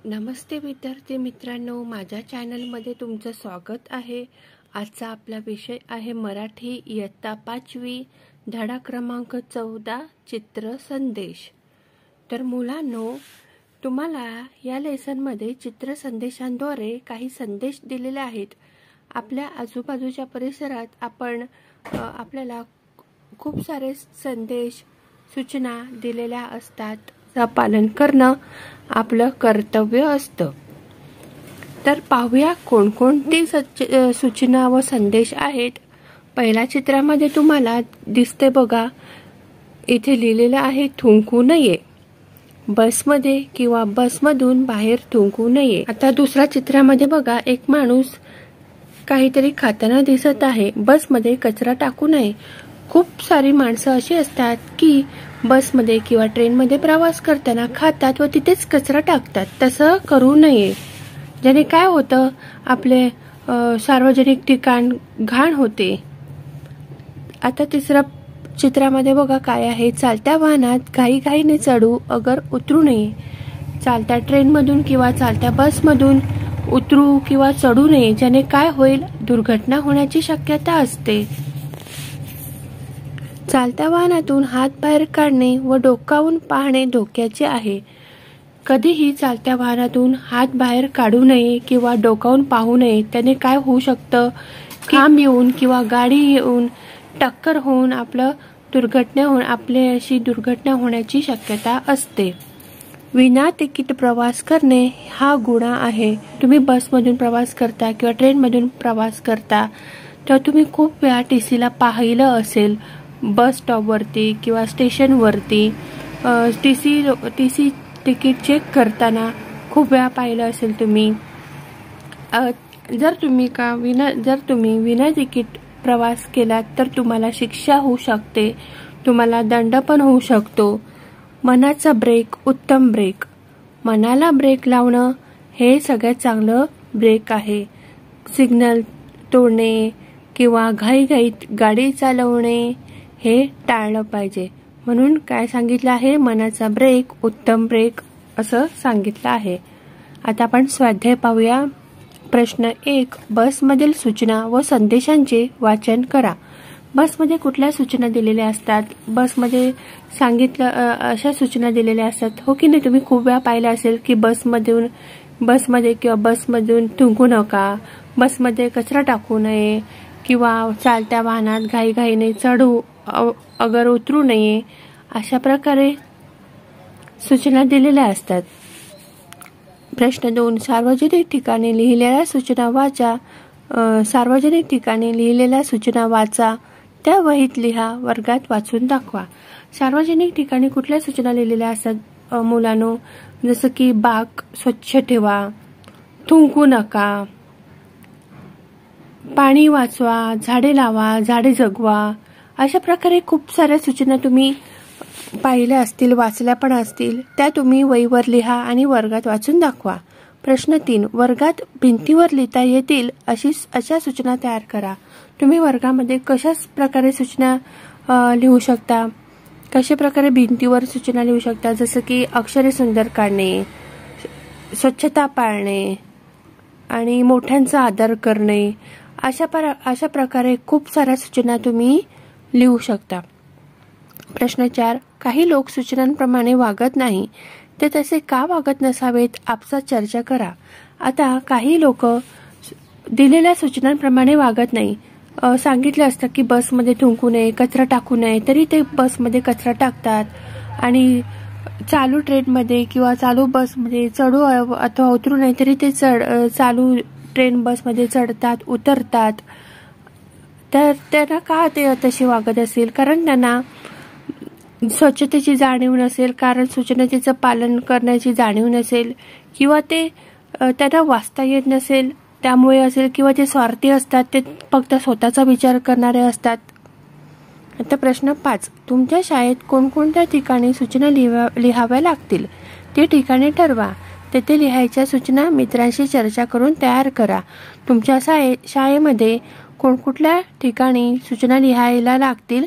नमस्ते विद्यार्थी मित्रांनो, माझ्या चॅनलमध्ये तुमचं स्वागत आहे। आजचा आपला विषय आहे मराठी इयत्ता 5वी धडा क्रमांक 14 चित्र संदेश। तर मुलांनो, तुम्हाला या लेसनमध्ये चित्र संदेशांद्वारे काही संदेश दिलेले आहेत। आपल्या आजूबाजूच्या परिसरात आपल्याला खूप सारे संदेश सूचना दिलेल्या असतात, त्याचं पालन करणं आपलं कर्तव्य असतं। तर पाहूया कोणकोणती सूचना व संदेश आहेत। पहिल्या चित्रामध्ये तुम्हाला दिसते बघा, इथे लिहिलेलं आहे थुंकू नये, बसमध्ये किंवा बसमधून बाहेर थुंकू नये। आता दुसऱ्या चित्रामध्ये बघा, एक माणूस काहीतरी खाताना दिसत आहे, बसमध्ये कचरा टाकू नये। खूप सारी माणसं अशी असतात की बसमध्ये किंवा ट्रेनमध्ये प्रवास करताना खातात व तिथेच कचरा टाकतात। तसं करू नये, ज्याने काय होतं, आपले सार्वजनिक ठिकाण घाण होते। आता तिसऱ्या चित्रामध्ये बघा काय आहे, चालत्या वाहनात घाईघाईने चढू अगर उतरू नये। चालत्या ट्रेनमधून किंवा चालत्या बसमधून उतरू किंवा चढू नये, ज्याने काय होईल, दुर्घटना होण्याची शक्यता असते। चालत्या वाहनातून हात बाहेर काढणे व डोकावून पाहणे धोक्याचे आहे। कधीही चालत्या वाहनातून हात बाहेर काढू नये किंवा डोकावून पाहू नये, त्याने काय होऊ शकतं, खांब येऊन किंवा गाडी येऊन टक्कर होऊन आपल्याशी दुर्घटना होण्याची शक्यता असते। विना तिकीट प्रवास करणे हा गुन्हा आहे। तुम्ही बसमधून प्रवास करता किंवा ट्रेनमधून प्रवास करता तर तुम्ही खूप वेळा टीसीला पाहिलं असेल, बस स्टॉपवरती किंवा स्टेशनवरती टीसी तिकीट चेक करताना खूप वेळा पाहिलं असेल तुम्ही। जर तुम्ही विना तिकीट प्रवास केलात तर तुम्हाला शिक्षा होऊ शकते, तुम्हाला दंड पण होऊ शकतो। मनाचा ब्रेक उत्तम ब्रेक, मनाला ब्रेक लावणं हे सगळ्यात चांगलं ब्रेक आहे। सिग्नल तोडणे किंवा घाईघाईत गाडी चालवणे हे टाळलं पाहिजे। म्हणून काय सांगितलं आहे, मनाचा ब्रेक उत्तम ब्रेक असं सांगितलं आहे। आता आपण स्वाध्याय पाहूया। प्रश्न 1, बसमधील सूचना व संदेशांचे वाचन करा। बसमध्ये कुठल्या सूचना दिलेल्या असतात, बसमध्ये अशा सूचना दिलेल्या असतात, हो की नाही। तुम्ही खूप वेळा पाहिलं असेल की बसमध्ये किंवा बसमधून थुंकू नका, बसमध्ये कचरा टाकू नये किंवा चालत्या वाहनात घाईघाईने चढू अगर उतरू नये, अशा प्रकारे सूचना दिलेल्या असतात। प्रश्न 2, सार्वजनिक ठिकाणी लिहिलेल्या सूचना वाचा। सार्वजनिक ठिकाणी लिहिलेल्या सूचना वाचा, त्या वहीत लिहा, वर्गात वाचून दाखवा। सार्वजनिक ठिकाणी कुठल्या सूचना लिहिलेल्या असतात मुलांनो, जसं की बाक स्वच्छ ठेवा, थुंकू नका, पाणी वाचवा, झाडे लावा, झाडे जगवा। अशा प्रकारे खूप साऱ्या सूचना तुम्ही पाहिल्या असतील, वाचल्या पण असतील, त्या तुम्ही वहीवर लिहा आणि वर्गात वाचून दाखवा। प्रश्न 3, वर्गात भिंतीवर लिहिता येतील अशा सूचना तयार करा। तुम्ही वर्गामध्ये कशा प्रकारे सूचना लिहू शकता, कशा प्रकारे भिंतीवर सूचना लिहू शकता, जसं की अक्षरे सुंदर काढणे, स्वच्छता पाळणे आणि मोठ्यांचा आदर करणे, अशा प्रकारे खूप साऱ्या सूचना तुम्ही लिहू शकता। प्रश्न 4, काही लोक सूचनांप्रमाणे वागत नाही, ते तसे का वागत नसावेत, आपसात चर्चा करा। आता काही लोक दिलेल्या सूचनांप्रमाणे वागत नाही। सांगितलं असतं की बसमध्ये थुंकू नये, कचरा टाकू नये, तरी ते बसमध्ये कचरा टाकतात आणि चालू ट्रेनमध्ये किंवा चालू बसमध्ये चढू अथवा उतरू नये, तरी ते चालू ट्रेन बसमध्ये चढतात, उतरतात। तर त्यांना का ते तसे वागत असेल, कारण त्यांना स्वच्छतेची जाणीव नसेल, कारण सूचनेचं पालन करण्याची जाणीव नसेल, किंवा त्यांना वाचता येत नसेल त्यामुळे असेल, किंवा ते स्वार्थी असतात, ते फक्त स्वतःचा विचार करणारे असतात। आता प्रश्न 5, तुमच्या शाळेत कोणकोणत्या ठिकाणी सूचना लिहाव्या लागतील, ते ठिकाणे ठरवा। तेथे लिहायच्या सूचना मित्रांशी चर्चा करून तयार करा। तुमच्या शाळेमध्ये कोणकुठल्या ठिकाणी सूचना लिहायला लागतील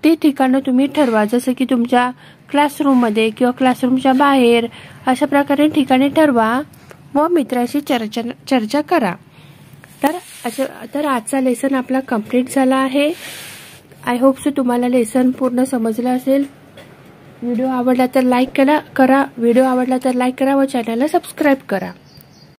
ते ठिकाणं तुम्ही ठरवा, जसं की तुमच्या क्लासरूममध्ये किंवा क्लासरूमच्या बाहेर अशा प्रकारे ठिकाणे ठरवा व मित्राशी चर्चा करा. तर आजचा लेसन आपला कंप्लीट झाला आहे. आय होप सो तुम्हाला लेसन पूर्ण समजलं असेल. व्हिडिओ आवडला तर लाईक करा. व्हिडिओ आवडला तर लाईक करा व चॅनलला सबस्क्राईब करा.